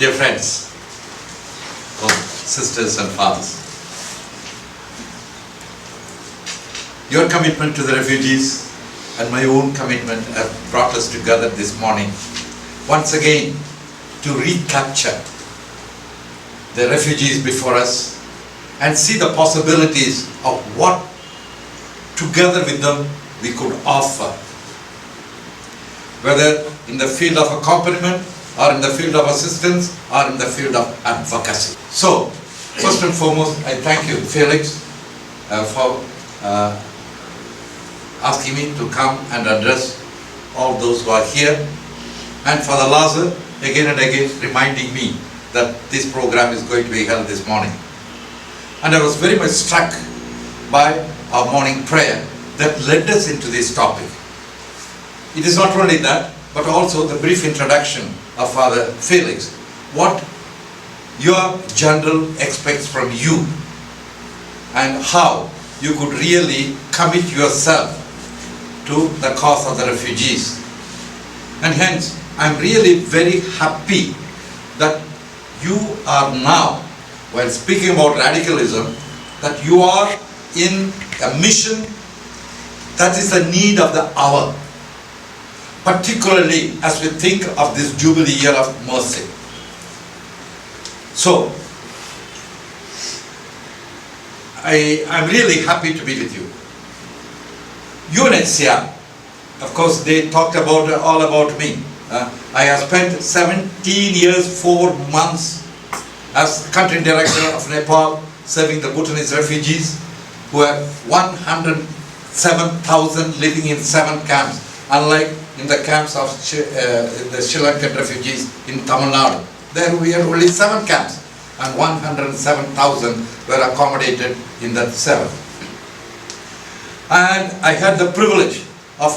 Dear friends, sisters and fathers, your commitment to the refugees and my own commitment have brought us together this morning once again to recapture the refugees before us and see the possibilities of what together with them we could offer, whether in the field of accompaniment or in the field of assistance or in the field of advocacy. So, first and foremost, I thank you, Felix, for asking me to come and address all those who are here, and Father Lazar again and again reminding me that this program is going to be held this morning. And I was very much struck by our morning prayer that led us into this topic. It is not only that, but also the brief introduction of Father Felix, what your general expects from you and how you could really commit yourself to the cause of the refugees. And hence, I'm really very happy that you are now, while speaking about radicalism, that you are in a mission that is the need of the hour, particularly as we think of this Jubilee year of mercy. So, I'm really happy to be with you. UNHCR, of course, they talked about all about me. I have spent 17 years, 4 months as country director of Nepal, serving the Bhutanese refugees who have 107,000 living in 7 camps, unlike in the camps of the Sri Lankan refugees in Tamil Nadu. There we had only 7 camps and 107,000 were accommodated in that 7. And I had the privilege of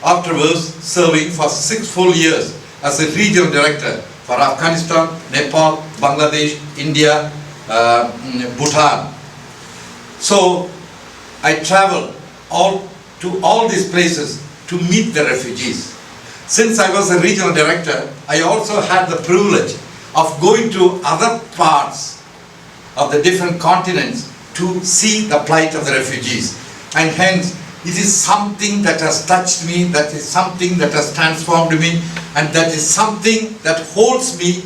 afterwards serving for 6 full years as a regional director for Afghanistan, Nepal, Bangladesh, India, Bhutan. So I traveled to all these places to meet the refugees. Since I was a regional director, I also had the privilege of going to other parts of the different continents to see the plight of the refugees. And hence, it is something that has touched me, that is something that has transformed me, and that is something that holds me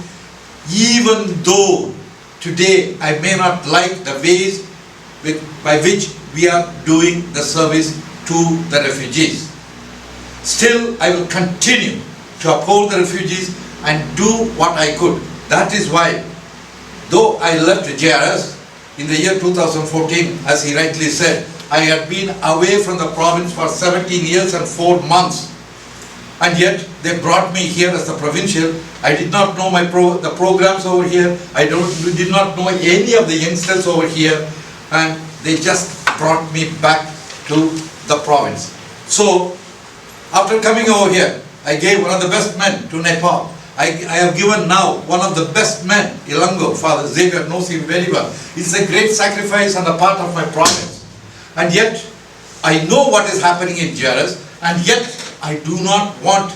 even though today I may not like the ways by which we are doing the service to the refugees. Still, I will continue to uphold the refugees and do what I could. That is why, though I left JRS in the year 2014, as he rightly said, I had been away from the province for 17 years and 4 months. And yet, they brought me here as the provincial. I did not know the programs over here. I did not know any of the youngsters over here. And they just brought me back to the province. So, after coming over here, I gave one of the best men to Nepal. I have given now one of the best men, Ilango, Father Viviat knows him very well. It's a great sacrifice on the part of my province. And yet, I know what is happening in JRS, and yet I do not want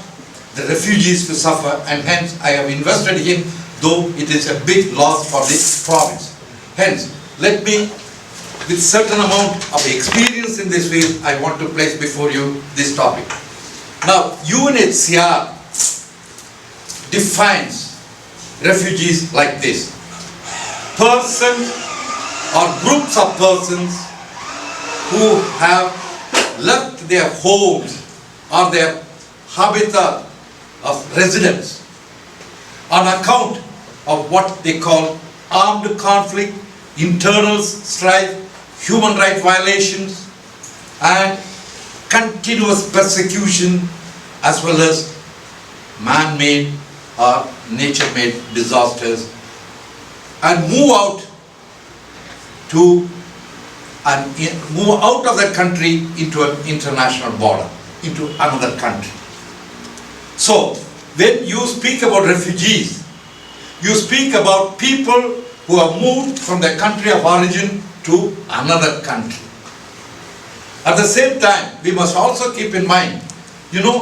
the refugees to suffer, and hence I have invested him, though it is a big loss for this province. Hence, let me, with certain amount of experience in this field, I want to place before you this topic. Now, UNHCR defines refugees like this: persons or groups of persons who have left their homes or their habitat of residence on account of what they call armed conflict, internal strife, human rights violations, and continuous persecution, as well as man-made or nature-made disasters, and move out of the country into an international border, into another country. So, when you speak about refugees, you speak about people who have moved from their country of origin to another country. At the same time, we must also keep in mind,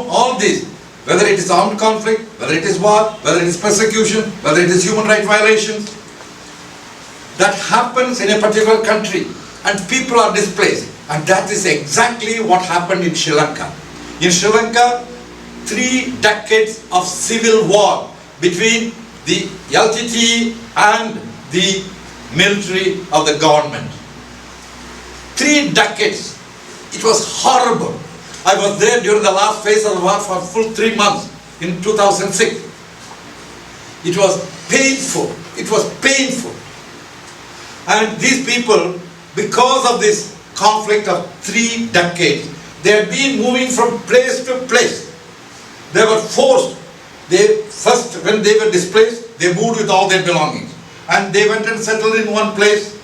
all this, whether it is armed conflict, whether it is war, whether it is persecution, whether it is human rights violations, that happens in a particular country and people are displaced. And that is exactly what happened in Sri Lanka. In Sri Lanka, 3 decades of civil war between the LTT and the military of the government. 3 decades. It was horrible. I was there during the last phase of the war for full 3 months in 2006. It was painful. It was painful. And these people, because of this conflict of 3 decades, they had been moving from place to place. They were forced. First, when they were displaced, they moved with all their belongings. And they went and settled in one place.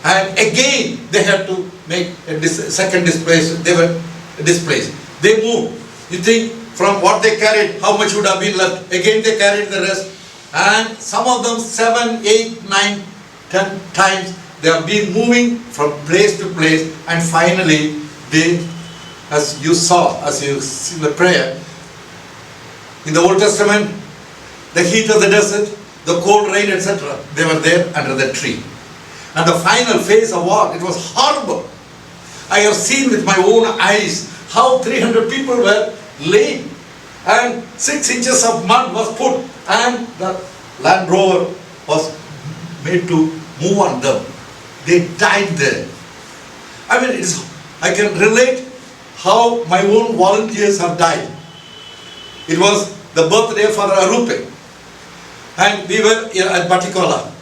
And again, they had to make a second displacement. They were displaced. They moved. You think from what they carried, how much would have been left? Again, they carried the rest. And some of them 7, 8, 9, 10 times they have been moving from place to place, and finally they, as you saw, as you see the prayer in the Old Testament, the heat of the desert, the cold rain, etc., they were there under the tree. And the final phase of war, it was horrible. I have seen with my own eyes how 300 people were laid and 6 inches of mud was put and the Land Rover was made to move on them. They died there. I mean, I can relate how my own volunteers have died. It was the birthday of Father Arupe, and we were at Batikola.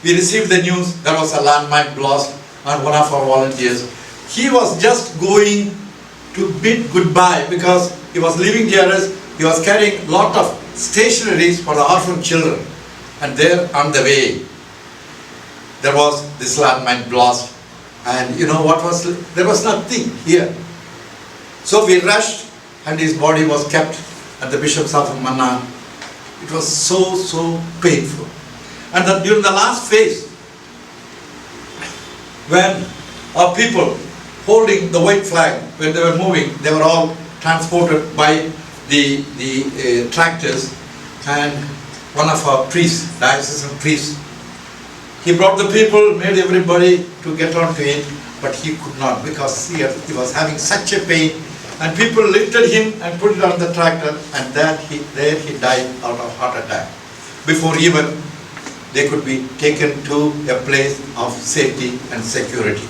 We received the news there was a landmine blast on one of our volunteers. He was just going to bid goodbye because he was leaving JRS. He was carrying a lot of stationeries for the orphan children, and there on the way there was this landmine blast, and you know what was, there was nothing here. So we rushed, and his body was kept at the Bishop's Office of Manna. It was so painful. And that during the last phase, when our people holding the white flag, when they were moving, they were all transported by the tractors, and one of our priests, diocesan priests, he brought the people, made everybody to get onto it, but he could not because he was having such a pain, and people lifted him and put it on the tractor, and there he died out of heart attack before even they could be taken to a place of safety and security.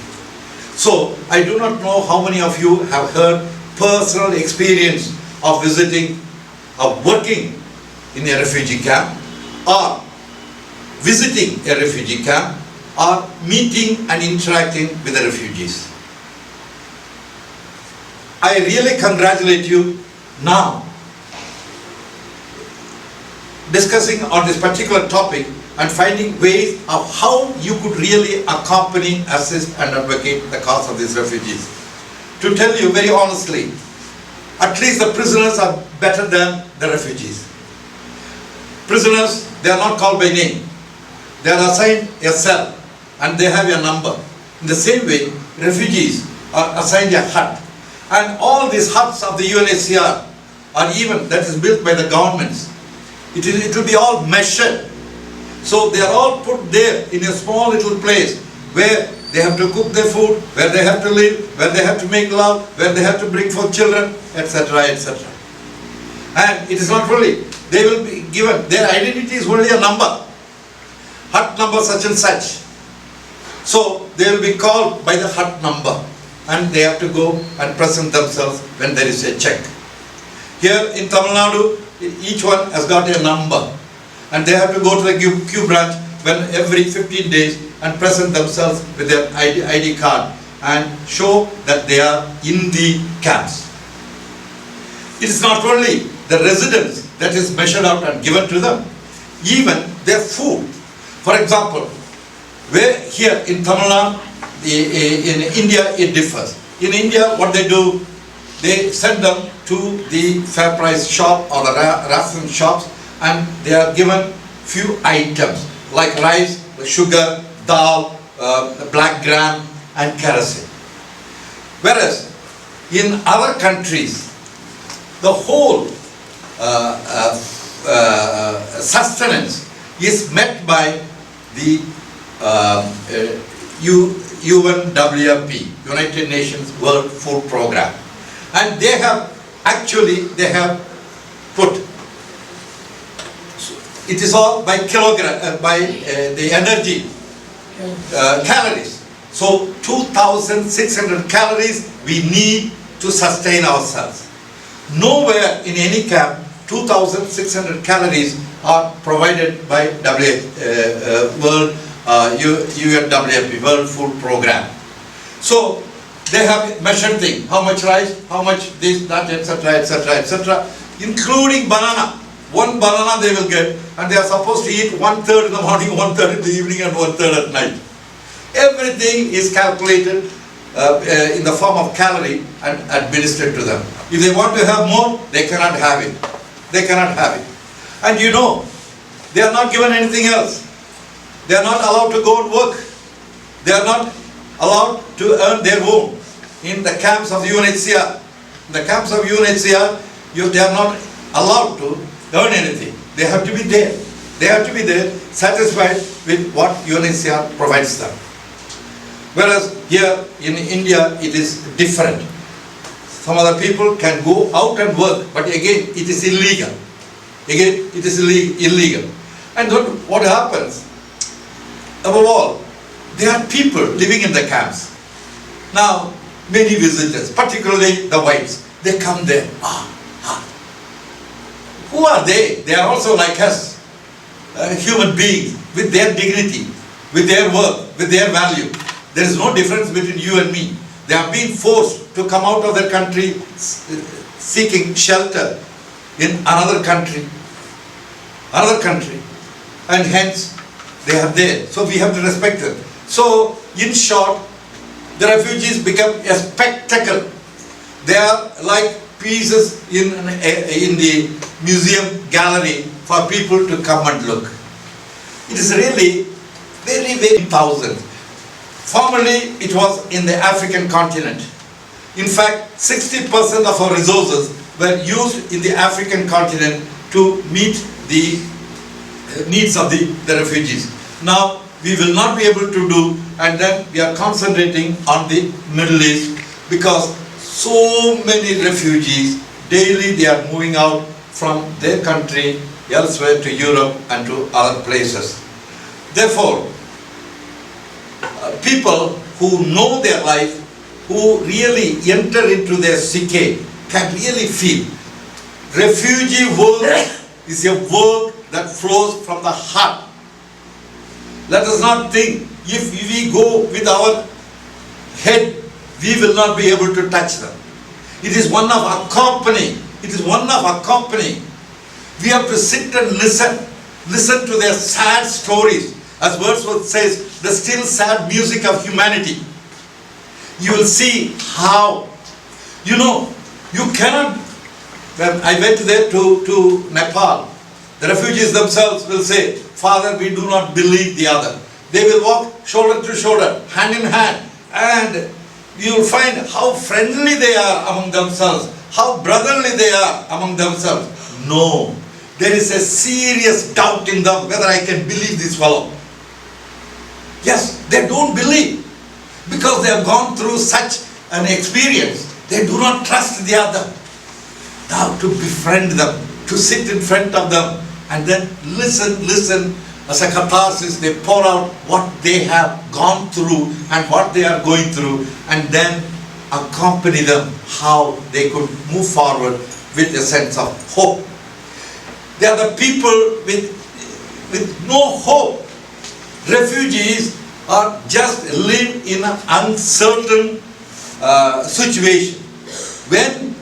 So I do not know how many of you have heard personal experience of visiting, of working in a refugee camp, or visiting a refugee camp, or meeting and interacting with the refugees. I really congratulate you now discussing on this particular topic and finding ways of how you could really accompany, assist and advocate the cause of these refugees. To tell you very honestly, at least the prisoners are better than the refugees. Prisoners, they are not called by name. They are assigned a cell and they have a number. In the same way, refugees are assigned a hut. And all these huts of the UNHCR, or even that is built by the governments, it will be all measured. So they are all put there in a small little place where they have to cook their food, where they have to live, where they have to make love, where they have to bring forth children, etc., etc. And it is not really, they will be given, their identity is only a number. Hut number such and such. So they will be called by the hut number, and they have to go and present themselves when there is a check. Here in Tamil Nadu, each one has got a number, and they have to go to the Q branch when every 15 days and present themselves with their ID card and show that they are in the camps. It is not only the residence that is measured out and given to them, even their food. For example, where here in Tamil Nadu, in India it differs. In India what they do, they send them to the fair price shop or the ration shops, and they are given few items like rice, sugar, dal, black gram and kerosene. Whereas in other countries, the whole sustenance is met by the UNWFP, United Nations World Food Program, and they have put, it is all by kilogram, by the energy, calories. So 2,600 calories we need to sustain ourselves. Nowhere in any camp 2,600 calories are provided by UNWFP, World Food Program. So they have measured things, how much rice, how much this, that, etc., etc., etc., including banana. One banana they will get, and they are supposed to eat 1/3 in the morning, 1/3 in the evening, and 1/3 at night. Everything is calculated in the form of calorie and administered to them. If they want to have more, they cannot have it. They cannot have it. And you know, they are not given anything else. They are not allowed to go and work. They are not allowed to earn their own. In the camps of UNHCR, they are not allowed to earn anything. They have to be there. They have to be there, satisfied with what UNHCR provides them. Whereas here in India, it is different. Some other people can go out and work, but again, it is illegal. Again, it is illegal. And then what happens? Above all, there are people living in the camps. Now, many visitors, particularly the whites, they come there. Who are they? They are also like us, human beings, with their dignity, with their worth, with their value. There is no difference between you and me. They are being forced to come out of their country seeking shelter in another country, and hence they are there. So we have to respect them. So in short, the refugees become a spectacle. They are like pieces in the museum gallery for people to come and look. It is really very, very thousands. Formerly, it was in the African continent. In fact, 60% of our resources were used in the African continent to meet the needs of the refugees. Now, we will not be able to do, and then we are concentrating on the Middle East, because so many refugees, daily they are moving out from their country elsewhere to Europe and to other places. Therefore, people who know their life, who really enter into their psyche, can really feel. Refugee work is a work that flows from the heart. Let us not think if we go with our head, we will not be able to touch them. It is one of accompanying. It is one of accompanying. We have to sit and listen to their sad stories. As Wordsworth says, the still sad music of humanity. You will see how, you know, you cannot. When I went there to Nepal, the refugees themselves will say, Father, we do not believe the other. They will walk shoulder to shoulder, hand in hand, and you will find how friendly they are among themselves, how brotherly they are among themselves. No, there is a serious doubt in them whether I can believe this fellow. Yes, they don't believe, because they have gone through such an experience. They do not trust the other. Now to befriend them, to sit in front of them, and then listen as a catharsis. They pour out what they have gone through and what they are going through, and then accompany them how they could move forward with a sense of hope. They are the people with no hope. Refugees are just live in an uncertain situation. When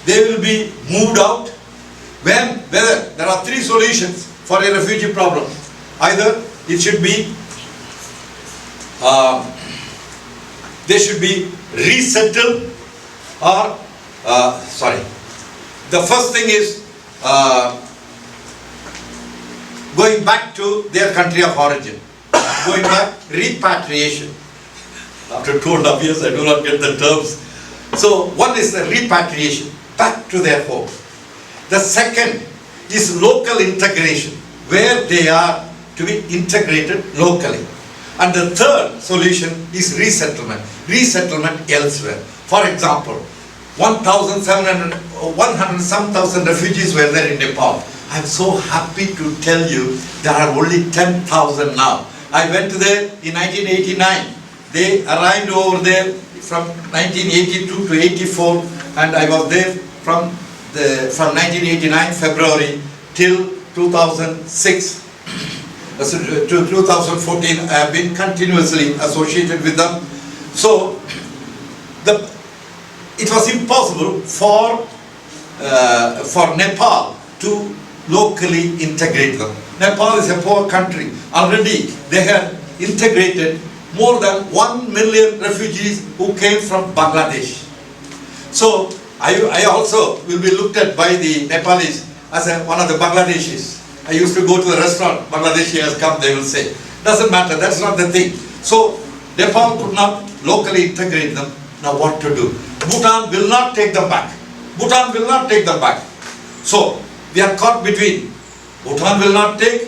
they will be moved out, whether there are three solutions for a refugee problem. Either it should be they should be resettled, or the first thing is going back to their country of origin. Going back, repatriation. After 2.5 years, I do not get the terms. So one is the repatriation, back to their home. The second is local integration, where they are to be integrated locally. And the third solution is resettlement, resettlement elsewhere. For example, 100,000 refugees were there in Nepal. I'm so happy to tell you there are only 10,000 now. I went there in 1989. They arrived over there from 1982 to 84, and I was there from 1989 February till 2006 to 2014. I have been continuously associated with them. So it was impossible for Nepal to locally integrate them. Nepal is a poor country. Already they had integrated more than 1 million refugees who came from Bangladesh. So I also will be looked at by the Nepalis as one of the Bangladeshis. I used to go to the restaurant, Bangladeshi has come, they will say. Doesn't matter, that's not the thing. So Nepal could not locally integrate them. Now what to do? Bhutan will not take them back. Bhutan will not take them back. So we are caught between. Bhutan will not take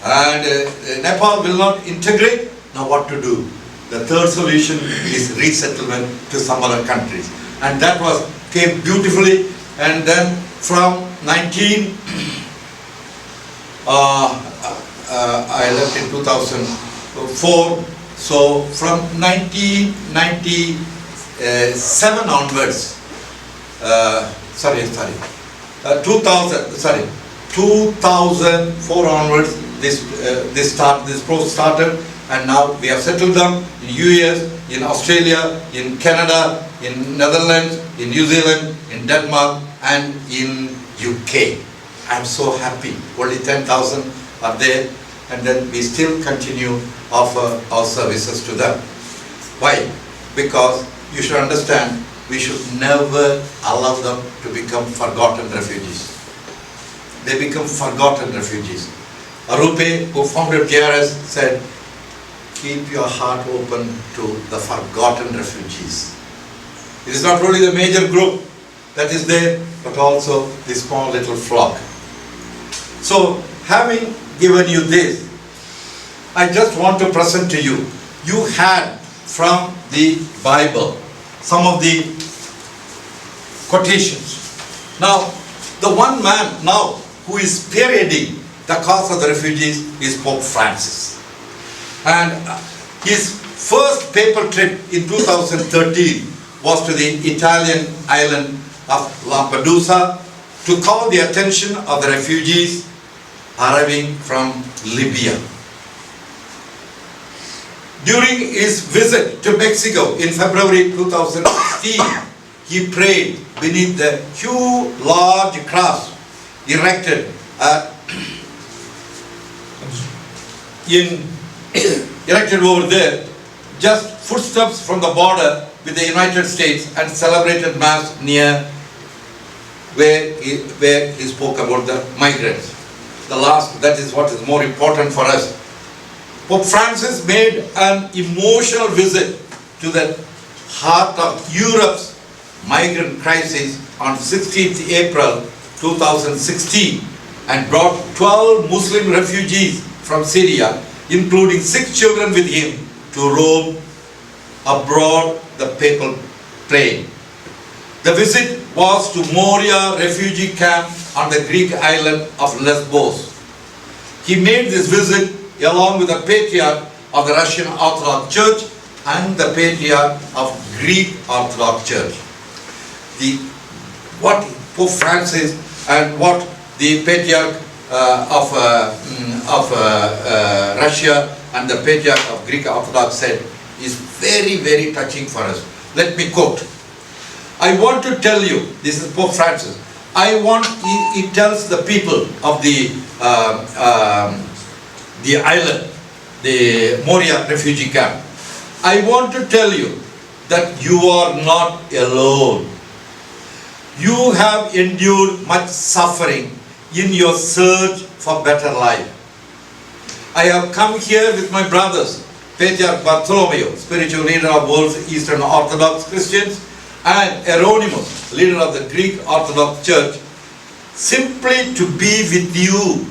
and Nepal will not integrate. Now what to do? The third solution is resettlement to some other countries. And that came beautifully. And then from I left in 2004. So from 1997 onwards, 2004 onwards, this process started, and now we have settled them in US, in Australia, in Canada, in Netherlands, in New Zealand, in Denmark, and in UK. I'm so happy. Only 10,000 are there, and then we still continue offer our services to them. Why? Because you should understand, we should never allow them to become forgotten refugees. They become forgotten refugees. Arupe, who founded JRS, said, keep your heart open to the forgotten refugees. It is not only the major group that is there, but also the small little flock. So, having given you this, I just want to present to you, you had from the Bible some of the quotations. Now, the one man now who is spearheading the cause of the refugees is Pope Francis. And his first papal trip in 2013 was to the Italian island of Lampedusa to call the attention of the refugees arriving from Libya. During his visit to Mexico in February 2016, he prayed beneath the huge large cross erected erected over there, just footsteps from the border with the United States, and celebrated Mass near where he spoke about the migrants. The last, that is what is more important for us. Pope Francis made an emotional visit to the heart of Europe's migrant crisis on 16th April 2016 and brought 12 Muslim refugees from Syria, including 6 children with him, to Rome abroad the papal plane. The visit was to Moria refugee camp on the Greek island of Lesbos. He made this visit along with the Patriarch of the Russian Orthodox Church and the Patriarch of Greek Orthodox Church. What Pope Francis and what the Patriarch of Russia and the Patriarch of Greek Orthodox said is very, very touching for us. Let me quote. I want to tell you, this is Pope Francis, he tells the people of the island, the Moria refugee camp, I want to tell you that you are not alone. You have endured much suffering in your search for better life. I have come here with my brothers, Patriarch Bartholomew, spiritual leader of world's Eastern Orthodox Christians, and Hieronymus, leader of the Greek Orthodox Church, simply to be with you.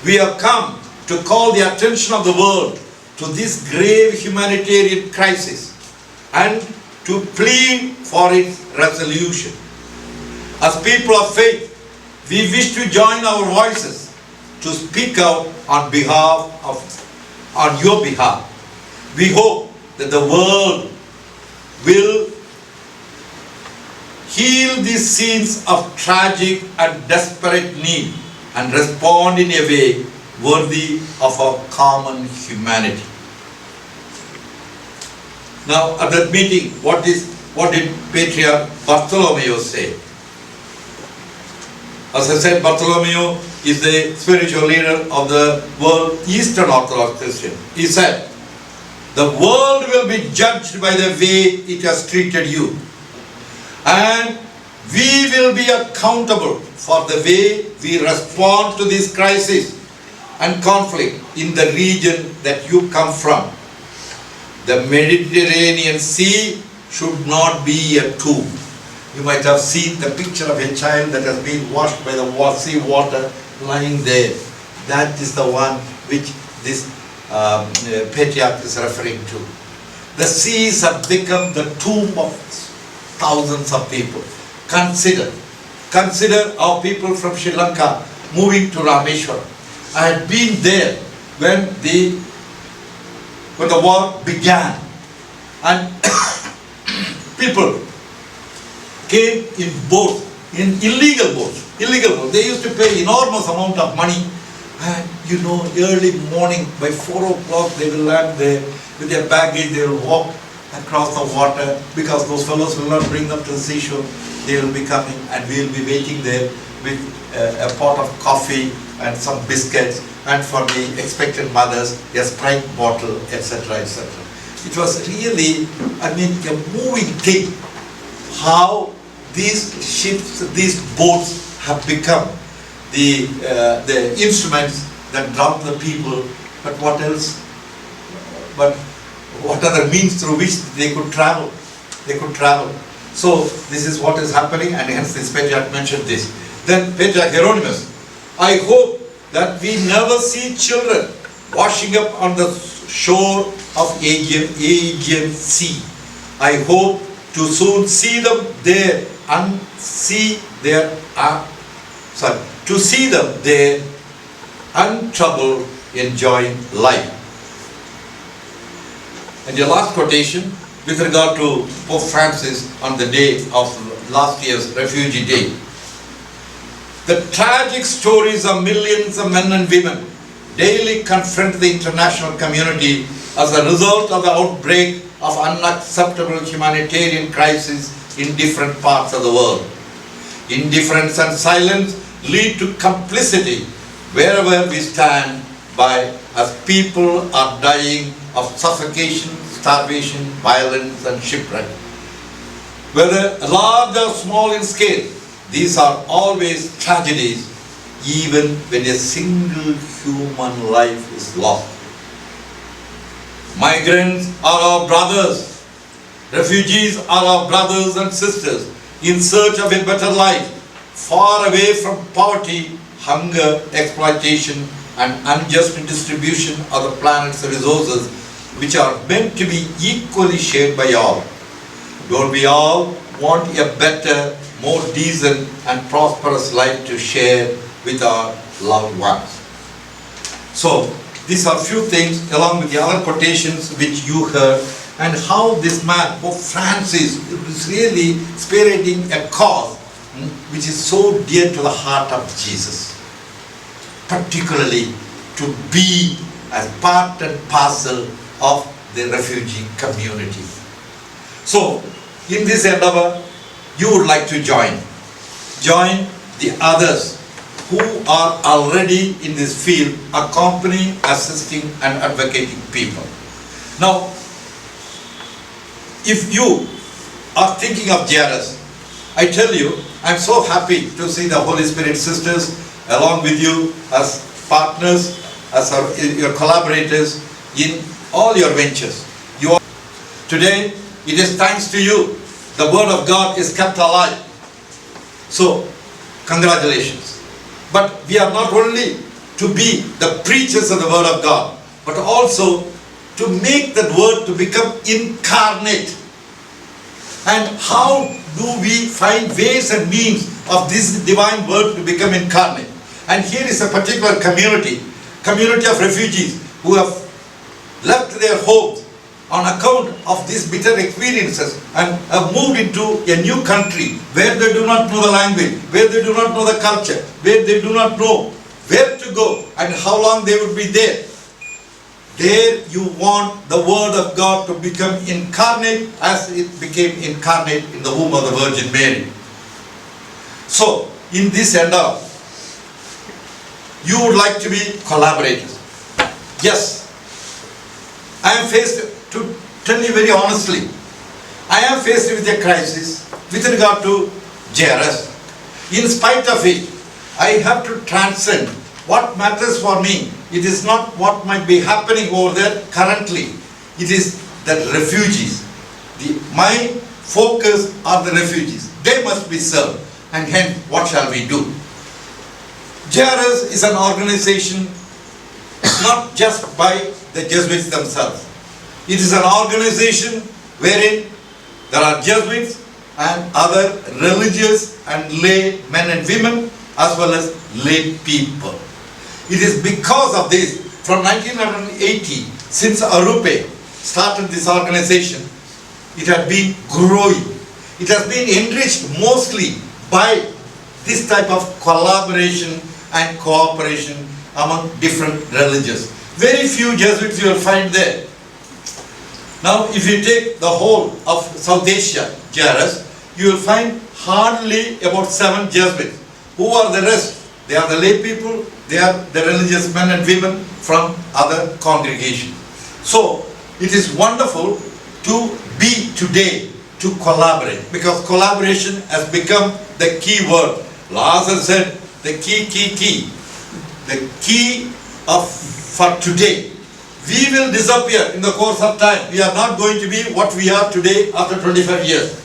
We have come to call the attention of the world to this grave humanitarian crisis and to plead for its resolution. As people of faith, we wish to join our voices to speak out on your behalf. We hope that the world will heal these scenes of tragic and desperate need and respond in a way worthy of our common humanity. Now, at that meeting, what did Patriarch Bartholomew say? As I said, Bartholomew is the spiritual leader of the world Eastern Orthodox Christian. He said, "The world will be judged by the way it has treated you. And we will be accountable for the way we respond to this crisis and conflict in the region that you come from. The Mediterranean Sea should not be a tomb." You might have seen the picture of a child that has been washed by the sea water lying there. That is the one which this patriarch is referring to. The seas have become the tomb of thousands of people. Consider our people from Sri Lanka moving to Rameshwaram. I had been there when the war began, and people came in boats, in illegal boats. They used to pay enormous amount of money, and early morning by 4 o'clock they will land there with their baggage. They will walk across the water because those fellows will not bring them to the seashore. They will be coming, and we will be waiting there with a pot of coffee and some biscuits, and for the expectant mothers a Sprite bottle, etc., etc. It was really, a moving thing how these ships, these boats have become the instruments that drown the people. But what else? But what are the means through which they could travel? So this is what is happening, and hence this patriarch mentioned this. Then Patriarch Hieronymus, "I hope that we never see children washing up on the shore of Aegean Sea. I hope to soon see them there and to see them there untroubled, enjoying life." And your last quotation with regard to Pope Francis on the day of last year's Refugee Day. "The tragic stories of millions of men and women daily confront the international community as a result of the outbreak of unacceptable humanitarian crises in different parts of the world. Indifference and silence lead to complicity wherever we stand by, as people are dying of suffocation, starvation, violence and shipwreck. Whether large or small in scale, these are always tragedies, even when a single human life is lost. Migrants are our brothers. Refugees are our brothers and sisters in search of a better life, far away from poverty, hunger, exploitation, and unjust distribution of the planet's resources, which are meant to be equally shared by all. Don't we all want a better, more decent and prosperous life to share with our loved ones? So, these are few things along with the other quotations which you heard, and how this man, Pope Francis, is really spearheading a cause which is so dear to the heart of Jesus, particularly to be as part and parcel of the refugee community. So, in this endeavor, you would like to join the others who are already in this field, accompanying, assisting and advocating people. Now, if you are thinking of JRS, I tell you, I'm so happy to see the Holy Spirit sisters along with you as partners, as your collaborators in all your ventures. Today, it is thanks to you, the Word of God is kept alive. So, Congratulations. But we are not only to be the preachers of the Word of God, but also to make that Word to become incarnate. And how do we find ways and means of this divine Word to become incarnate? And here is a particular community of refugees who have left their homes on account of these bitter experiences and have moved into a new country where they do not know the language, where they do not know the culture, where they do not know where to go and how long they would be there. There you want the Word of God to become incarnate as it became incarnate in the womb of the Virgin Mary. So, in this endeavor, you would like to be collaborators. Yes, I am faced, to tell you very honestly, I am faced with a crisis with regard to JRS. In spite of it, I have to transcend. What matters for me, it is not what might be happening over there currently. It is the refugees. My focus are the refugees. They must be served. And hence, what shall we do? JRS is an organization not just by the Jesuits themselves. It is an organization wherein there are Jesuits and other religious and lay men and women as well as lay people. It is because of this, from 1980, since Arupe started this organization, it has been growing. It has been enriched mostly by this type of collaboration and cooperation among different religions. Very few Jesuits you will find there. Now, if you take the whole of South Asia, JRS, you will find hardly about 7 Jesuits. Who are the rest? They are the lay people, they are the religious men and women from other congregations. So, it is wonderful to be today, to collaborate, because collaboration has become the key word. Lazarus said, the key. The key for today. We will disappear in the course of time. We are not going to be what we are today after 25 years.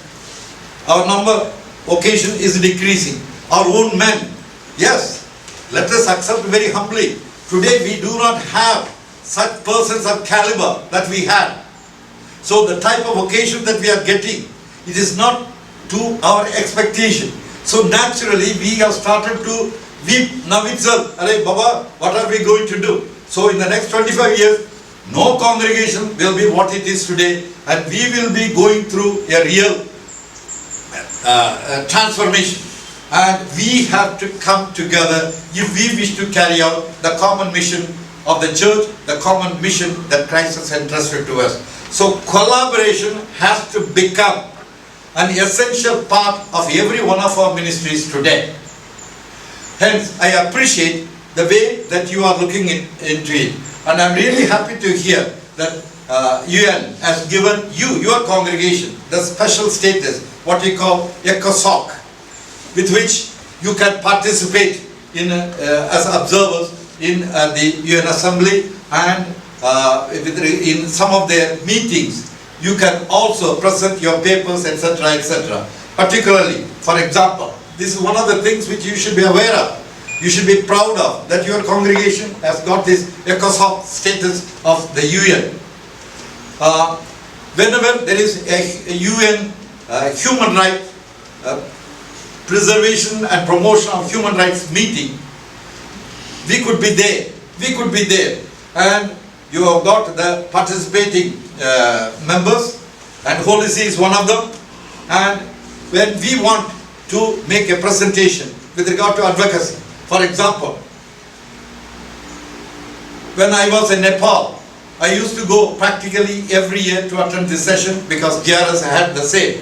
Our number, occasion is decreasing. Our own men, yes, let us accept very humbly. Today we do not have such persons of caliber that we had. So the type of occasion that we are getting, it is not to our expectation. So naturally we have started to weep now itself. Arey Baba, what are we going to do? So in the next 25 years, no congregation will be what it is today, and we will be going through a real transformation. And we have to come together if we wish to carry out the common mission of the church, the common mission that Christ has entrusted to us. So collaboration has to become an essential part of every one of our ministries today. Hence, I appreciate the way that you are looking into it. And I'm really happy to hear that UN has given you, your congregation, the special status, what we call ECOSOC, with which you can participate in as observers in the UN Assembly and in some of their meetings. You can also present your papers, etc., etc. Particularly, for example, this is one of the things which you should be aware of. You should be proud of that your congregation has got this ECOSOC status of the UN. Whenever there is a UN human rights preservation and promotion of human rights meeting, we could be there. We could be there. And you have got the participating members, and Holy See is one of them. And when we want to make a presentation with regard to advocacy, for example, when I was in Nepal, I used to go practically every year to attend this session because JRS had the same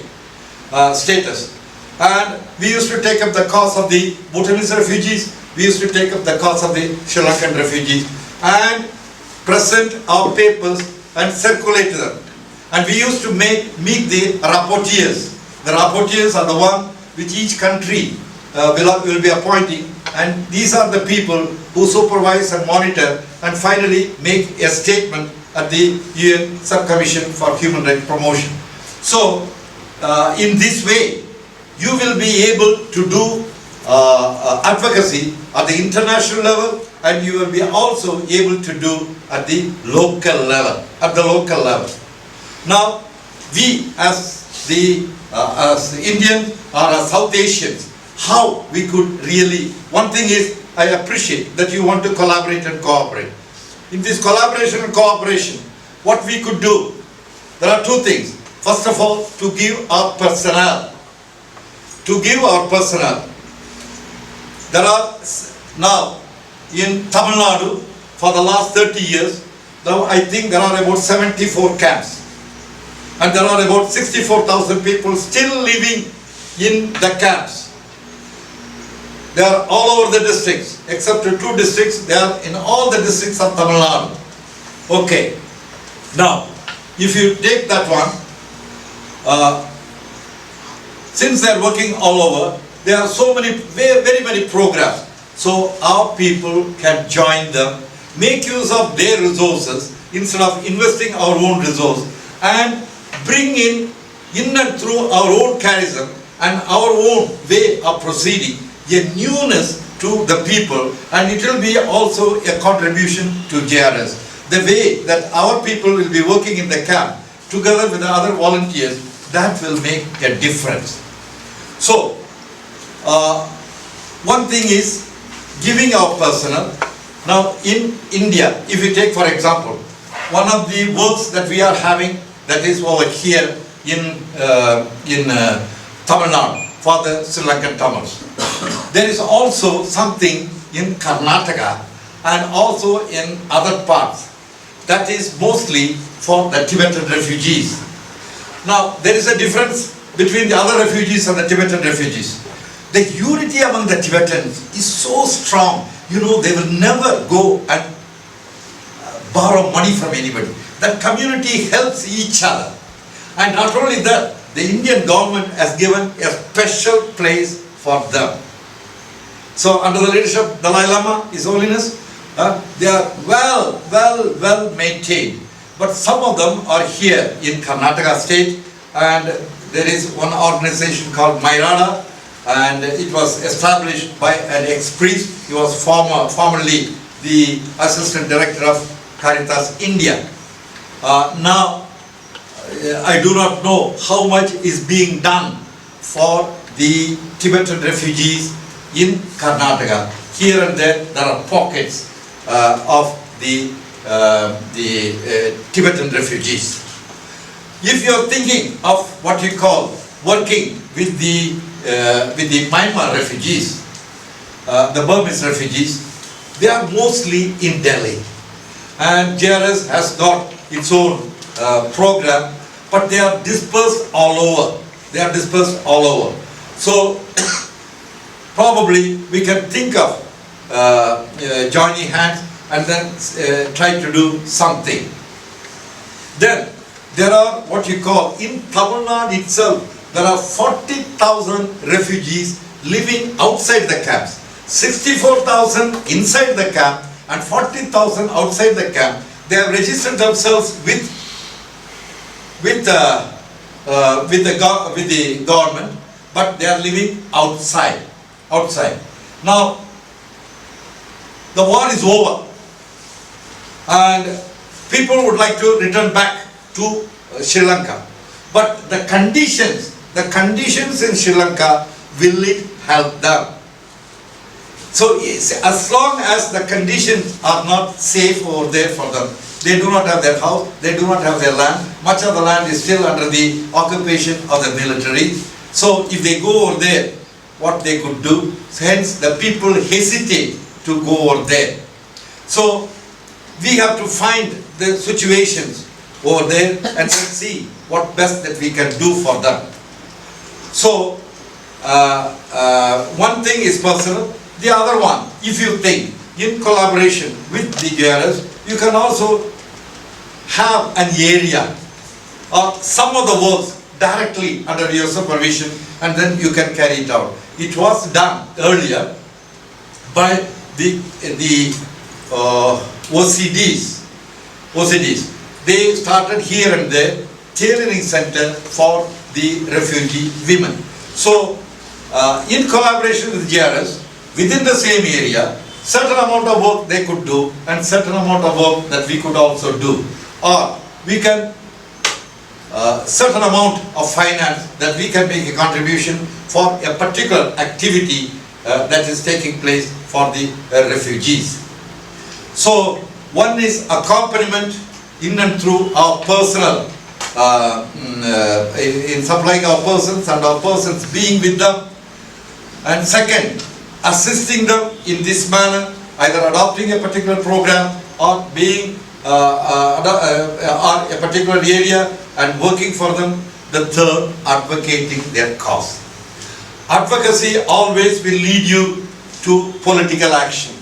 status. And we used to take up the cause of the Bhutanese refugees, we used to take up the cause of the Sri Lankan refugees and present our papers and circulate them. And we used to meet the rapporteurs. The rapporteurs are the one which each country will be appointing, and these are the people who supervise and monitor and finally make a statement at the UN Subcommission for Human Rights Promotion. So, in this way, you will be able to do advocacy at the international level, and you will be also able to do at the local level. Now, we as the Indians or as South Asians, how we could really, one thing is, I appreciate that you want to collaborate and cooperate. In this collaboration and cooperation, what we could do, there are two things. First of all, to give our personnel. There are now in Tamil Nadu for the last 30 years, now I think there are about 74 camps. And there are about 64,000 people still living in the camps. They are all over the districts, except 2 districts, they are in all the districts of Tamil Nadu. Okay. Now, if you take that one, since they are working all over, there are so many, very many programs. So our people can join them, make use of their resources instead of investing our own resource, and bring in and through our own charism and our own way of proceeding, a newness to the people, and it will be also a contribution to JRS. The way that our people will be working in the camp together with the other volunteers, that will make a difference. So, one thing is giving our personnel. Now in India, if you take for example, one of the works that we are having, that is over here in Tamil Nadu for the Sri Lankan Tamils. There is also something in Karnataka and also in other parts that is mostly for the Tibetan refugees. Now there is a difference between the other refugees and the Tibetan refugees. The unity among the Tibetans is so strong, you know, they will never go and borrow money from anybody. That community helps each other. And not only that, the Indian government has given a special place for them. So under the leadership of Dalai Lama, His Holiness, they are well maintained. But some of them are here in Karnataka state, and there is one organization called Mairada, and it was established by an ex-priest. He was formerly the Assistant Director of Caritas India. Now, I do not know how much is being done for the Tibetan refugees in Karnataka. Here and there are pockets of the Tibetan refugees. If you are thinking of what you call working with the Myanmar refugees, the Burmese refugees, they are mostly in Delhi. And JRS has got its own program, but they are dispersed all over. So probably we can think of joining hands and then try to do something. Then there are what you call, in Tamil Nadu itself, there are 40,000 refugees living outside the camps, 64,000 inside the camp, and 40,000 outside the camp. They have registered themselves with the government, but they are living outside. Now, the war is over, and people would like to return back to Sri Lanka, but the conditions in Sri Lanka, will it help them? So as long as the conditions are not safe over there for them, they do not have their house, they do not have their land, much of the land is still under the occupation of the military. So if they go over there, what they could do, hence the people hesitate to go over there. So we have to find the situations over there and see what best that we can do for them. So one thing is personal, the other one, if you think in collaboration with the JRS, you can also have an area or some of the works directly under your supervision, and then you can carry it out. It was done earlier by the OCDs. They started here and there tailoring center for the refugee women. So in collaboration with GRS, within the same area, certain amount of work they could do and certain amount of work that we could also do. Or we can, certain amount of finance that we can make a contribution for a particular activity that is taking place for the refugees. So one is accompaniment in and through our personal, in supplying our persons and our persons being with them. And second, assisting them in this manner, either adopting a particular program or being or a particular area and working for them. The third, advocating their cause. Advocacy always will lead you to political action.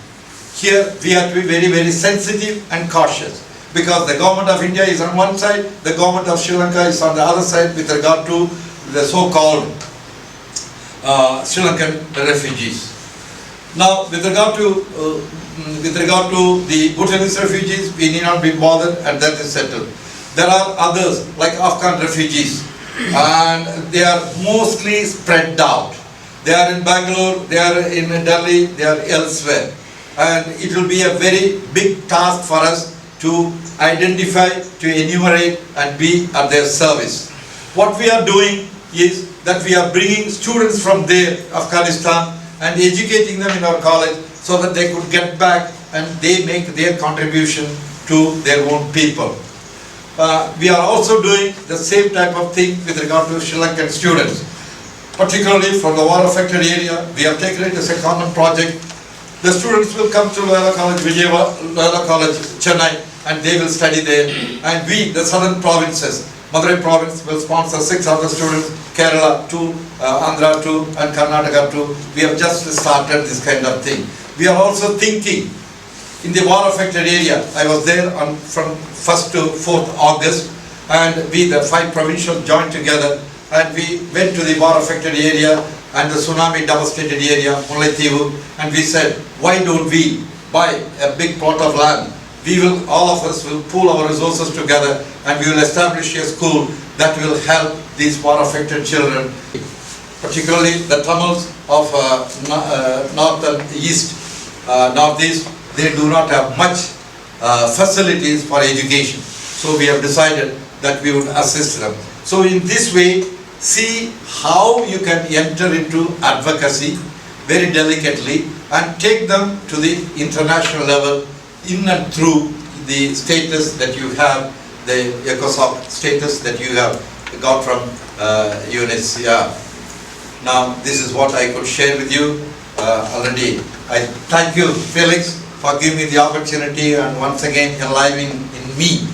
Here we have to be very, very sensitive and cautious, because the government of India is on one side, the government of Sri Lanka is on the other side with regard to the so-called Sri Lankan refugees. Now, with regard to the Bhutanese refugees, we need not be bothered, and that is settled. There are others like Afghan refugees, and they are mostly spread out. They are in Bangalore, they are in Delhi, they are elsewhere, and it will be a very big task for us to identify, to enumerate, and be at their service. What we are doing is that we are bringing students from there, Afghanistan, and educating them in our college so that they could get back and they make their contribution to their own people. We are also doing the same type of thing with regard to Sri Lankan students. Particularly from the war-affected area, we have taken it as a common project. The students will come to Loyola College, Loyola College, Chennai, and they will study there. And we, the southern provinces, Madurai province will sponsor 6 other students, Kerala 2, Andhra 2, and Karnataka 2. We have just started this kind of thing. We are also thinking in the war-affected area. I was there from 1st to 4th August, and we, the 5 provincials, joined together, and we went to the war-affected area and the tsunami devastated area, Mullaitivu, and we said, why don't we buy a big plot of land? We will, all of us will pool our resources together, and we will establish a school that will help these war-affected children, particularly the Tamils of north and east, northeast. They do not have much facilities for education. So we have decided that we would assist them. So in this way, see how you can enter into advocacy very delicately and take them to the international level in and through the status that you have, the ECOSOC status that you have got from UNHCR. Now, this is what I could share with you already. I thank you, Felix, for giving me the opportunity and once again enlivening in me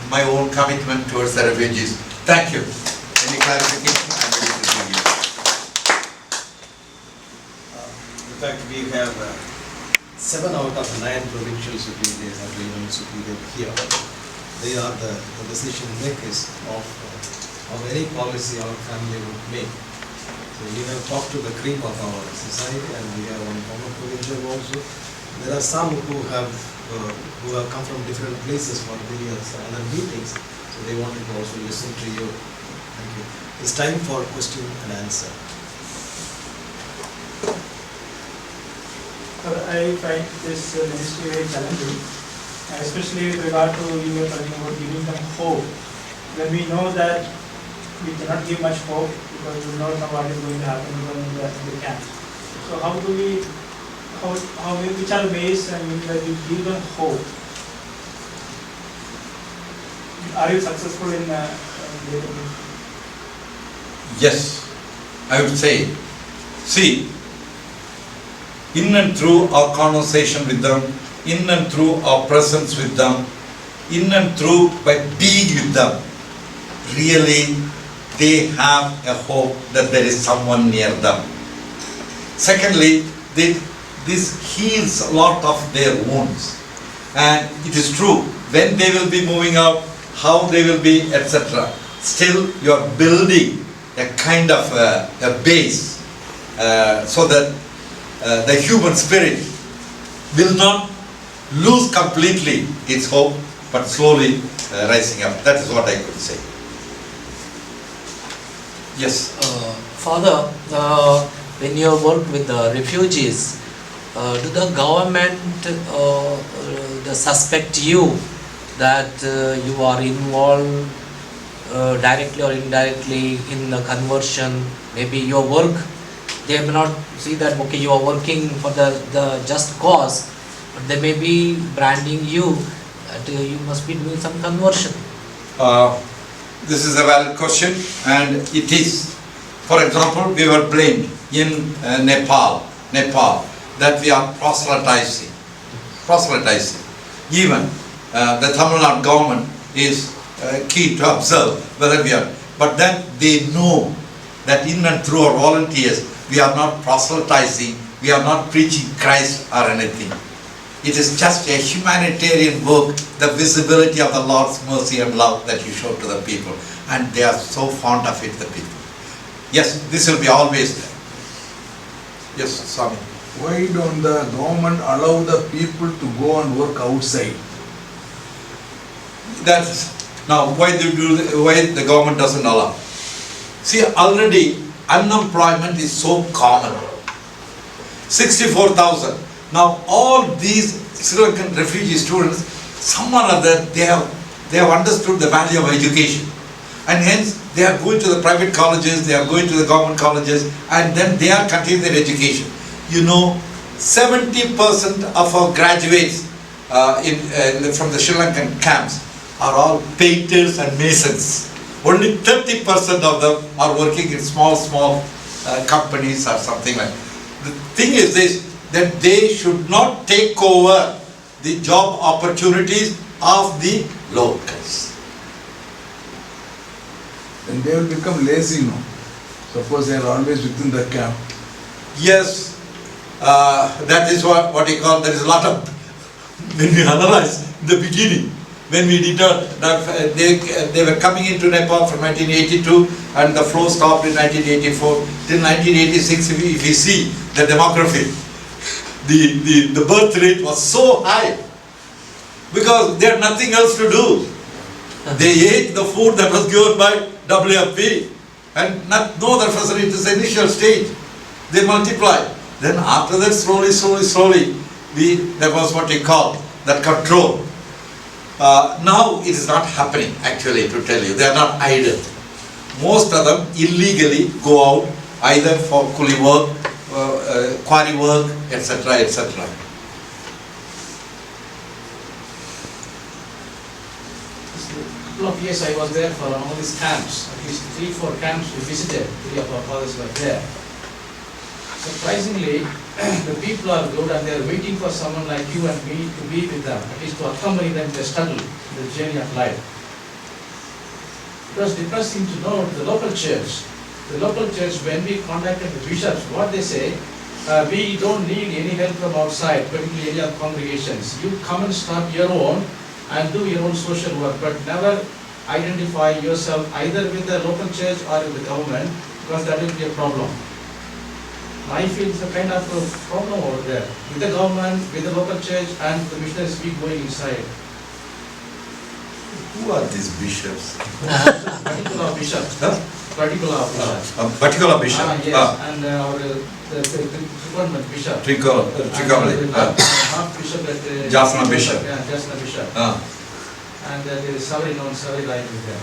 my own commitment towards the refugees. Thank you. Any clarification? I'm ready to give you. In fact, we have 7 out of 9 provincial superiors and regional superiors here. They are the decision makers of any policy our family would make. So we have talked to the cream of our society, and we have one former provincial also. There are some who have come from different places for various other meetings, so they wanted to also listen to you. Thank you. It's time for question and answer. I find this ministry very challenging, especially with regard to you were talking about giving them hope. When we know that we cannot give much hope because we do not know what is going to happen when we are in the camp. So how do we, which are ways that we give them hope? Are you successful in Yes, I would say, see, in and through our conversation with them, in and through our presence with them, in and through by being with them, really they have a hope that there is someone near them. Secondly, this heals a lot of their wounds. And it is true, when they will be moving out, how they will be, etc. Still, you are building a kind of a base so that the human spirit will not lose completely its hope, but slowly rising up. That is what I could say. Yes. Father, when you work with the refugees, do the government suspect you that you are involved directly or indirectly in the conversion? Maybe your work, they may not see that okay you are working for the just cause, but they may be branding you that you must be doing some conversion. This is a valid question, and it is. For example, we were blamed in Nepal, that we are proselytizing. Even the Tamil Nadu government is keen to observe whether we are. But then they know that in and through our volunteers, we are not proselytizing, we are not preaching Christ or anything. It is just a humanitarian work, the visibility of the Lord's mercy and love that you show to the people. And they are so fond of it, the people. Yes, this will be always there. Yes, Swami. Why don't the government allow the people to go and work outside? That's now why the government doesn't allow. See, already unemployment is so common. 64,000. Now all these Sri Lankan refugee students, some or other, they have understood the value of education, and hence they are going to the private colleges, they are going to the government colleges, and then they are continuing their education. You know, 70% of our graduates from the Sri Lankan camps are all painters and masons. Only 30% of them are working in small companies or something like that. The thing is this, that they should not take over the job opportunities of the locals. Then they will become lazy, no? Suppose they are always within the camp. Yes, that is what you call, there is a lot of, when we analyze in the beginning, when we did not, they were coming into Nepal from 1982 and the flow stopped in 1984. Till 1986, if we see the demography, the birth rate was so high because they had nothing else to do. They ate the food that was given by WFP and no other facilities. The initial stage, they multiplied. Then after that, slowly, there was what you call that control. Now it is not happening actually, to tell you. They are not idle. Most of them illegally go out either for coolie work, quarry work, etc., etc. Couple of years I was there for all these camps, at least 3-4 camps we visited, 3 of our fathers were there. Surprisingly, the people are good and they are waiting for someone like you and me to be with them, at least to accompany them in the struggle, in the journey of life. It was depressing to know the local church, when we contacted the bishops, what they say, we don't need any help from outside, particularly any other congregations. You come and start your own and do your own social work, but never identify yourself either with the local church or with the government, because that will be a problem. I feel it's a kind of a problem over there, with the government, with the local church and the missionaries we going inside. Who are these bishops? Particular bishop. Huh? Particular bishop. A particular bishop. Yes, and our Trikonman bishop. Trikonman. Half bishop at Jasna bishop. Yeah, Jasna bishop. And there is Savri known Savri Lion with them.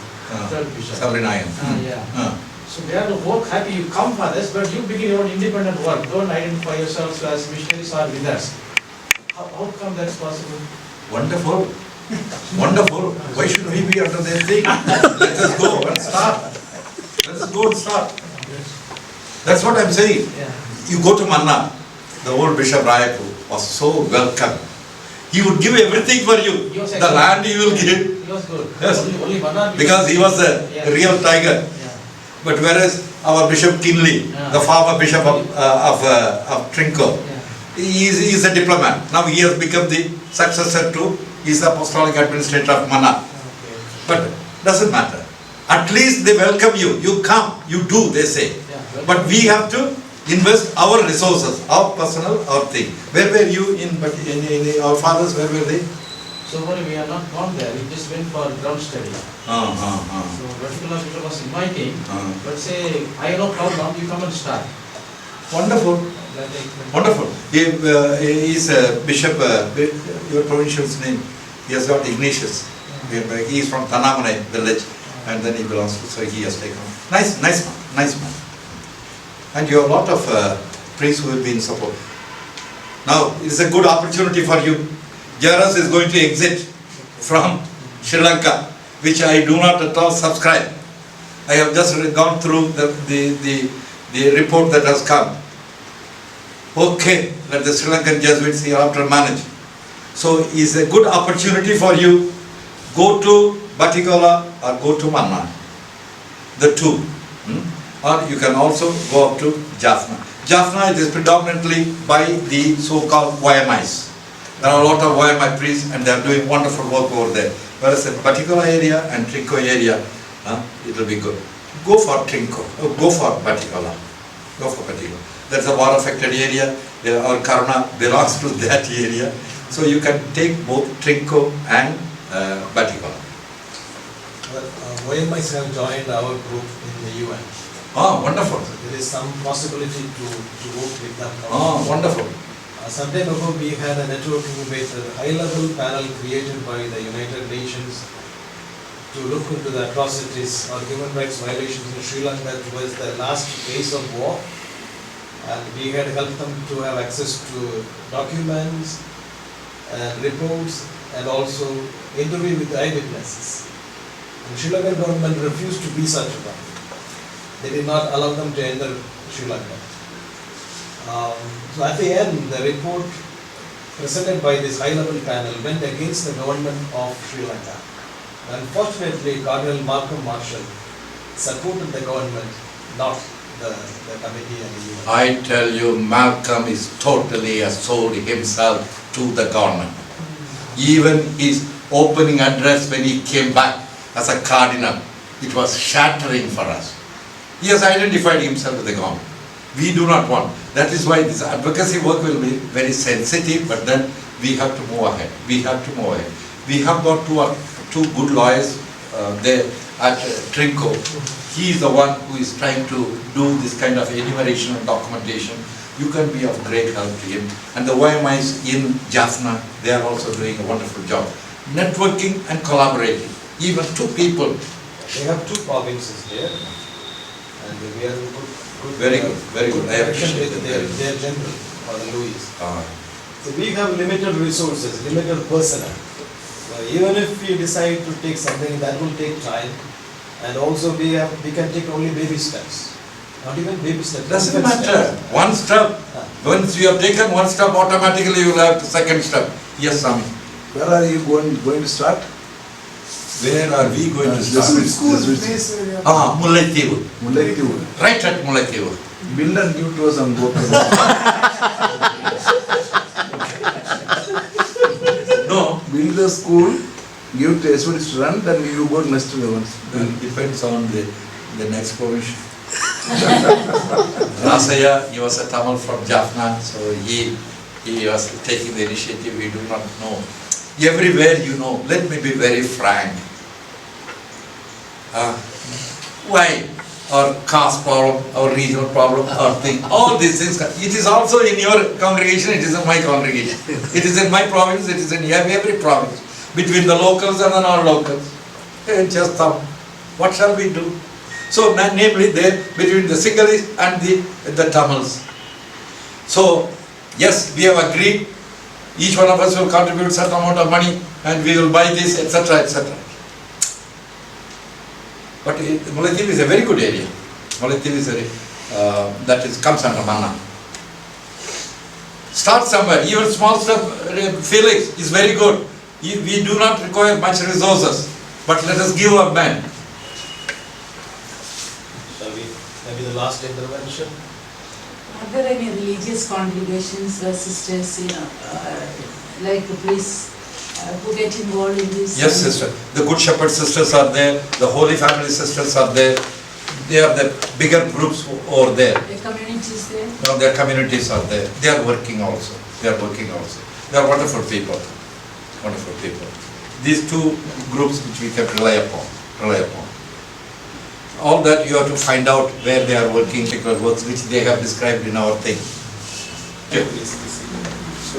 Third bishop. Savri Nayan. Yeah. So they are both happy you come for this, but you begin your own independent work. Don't identify yourselves as missionaries or with us. How come that's possible? Wonderful. Wonderful. Why should we be under their thing? Let us go and start. Let us go and start. That's what I'm saying. Yeah. You go to Manna, the old Bishop Rayapur was so welcome. He would give everything for you. The land he will give. He was good. Yes. Only Manna Because he was a real tiger. But whereas our Bishop Kinley, the former Bishop of Trinco, he is a diplomat. Now he has become the successor to, he is the apostolic administrator of Manna. But doesn't matter. At least they welcome you. You come, you do, they say. But we have to invest our resources, our personal, our thing. Where were you in our fathers, where were they? So we are not gone there. We just went for ground study. So particular bishop was inviting, but say, I have no problem, you come and start. Wonderful. Wonderful. He is Bishop, your provincial's name, he has got Ignatius. He is from Tanamane village and then he belongs to, so he has taken. Nice man. And you have a lot of priests who will be in support. Now, it is a good opportunity for you. Jairus is going to exit from Sri Lanka, which I do not at all subscribe. I have just gone through the report that has come. Okay, let the Sri Lankan Jesuits hereafter manage. So it's a good opportunity for you. Go to Batikola or go to Manna. The two. Or you can also go up to Jaffna. Jaffna it is predominantly by the so-called YMIs. There are a lot of YMI priests and they are doing wonderful work over there. Whereas in Batikola area and Trinco area, it will be good. Go for Trinco, go for Batikola. Go for Batikola. That's a war-affected area. Our Karuna belongs to that area. So you can take both Trinco and Batikola. YMIs have joined our group in the UN. Oh, wonderful. So there is some possibility to work with them. Oh, wonderful. Some time ago we had a networking with a high-level panel created by the United Nations to look into the atrocities or human rights violations in Sri Lanka towards the last phase of war. And we had helped them to have access to documents and reports and also interview with eyewitnesses. And Sri Lankan government refused to be such a one. They did not allow them to enter Sri Lanka. So at the end, the report presented by this high-level panel went against the government of Sri Lanka. Unfortunately, Cardinal Malcolm Marshall supported the government, not the committee and the UN. I tell you, Malcolm is totally sold himself to the government. Even his opening address when he came back as a cardinal, it was shattering for us. He has identified himself with the government. We do not want. That is why this advocacy work will be very sensitive, but then we have to move ahead. We have got two good lawyers there at Trinco. He is the one who is trying to do this kind of enumeration and documentation. You can be of great help to him. And the YMIs in Jaffna, they are also doing a wonderful job. Networking and collaborating. Even two people. They have two provinces there. And we are good. Very good. I appreciate with their general, Father Louis. Ah. So we have limited resources, limited personnel. Even if we decide to take something, that will take time. And also we can take only baby steps. Not even baby steps. Doesn't matter. One step. Once you have taken one step, automatically you will have the second step. Yes, Swami. Where are you going to start? Where are we going to start? Mullaitivu. Mullaitivu. Right at Mullaitivu. Build and give to us and go. No. Build the school, give to SOD student, then you go next to the ones. It depends on the next provision. Rasaya, he was a Tamil from Jaffna, so he was taking the initiative. We do not know. Everywhere you know, let me be very frank. Why? Or caste problem, or regional problem, or thing. All these things. It is also in your congregation, it is in my congregation. It is in my province, it is in every province. Between the locals and the non-locals. Just what shall we do? So, namely there, between the Sinhalese and the Tamils. So, yes, we have agreed. Each one of us will contribute certain amount of money and we will buy this, etc., etc. But Mullaitivu is a very good area. Mullaitivu is comes under Manna. Start somewhere. Even small step, Felix is very good. We do not require much resources, but let us give a man. Shall we? Maybe the last intervention. Are there any religious congregations or sisters, like the priests who get involved in this? Yes, sister. The Good Shepherd sisters are there. The Holy Family sisters are there. They are the bigger groups over there. The communities there? No, their communities are there. They are working also. They are wonderful people. Wonderful people. These two groups which we can rely upon. rely upon. All that you have to find out where they are working, particular works which they have described in our thing. Yes, yes. So,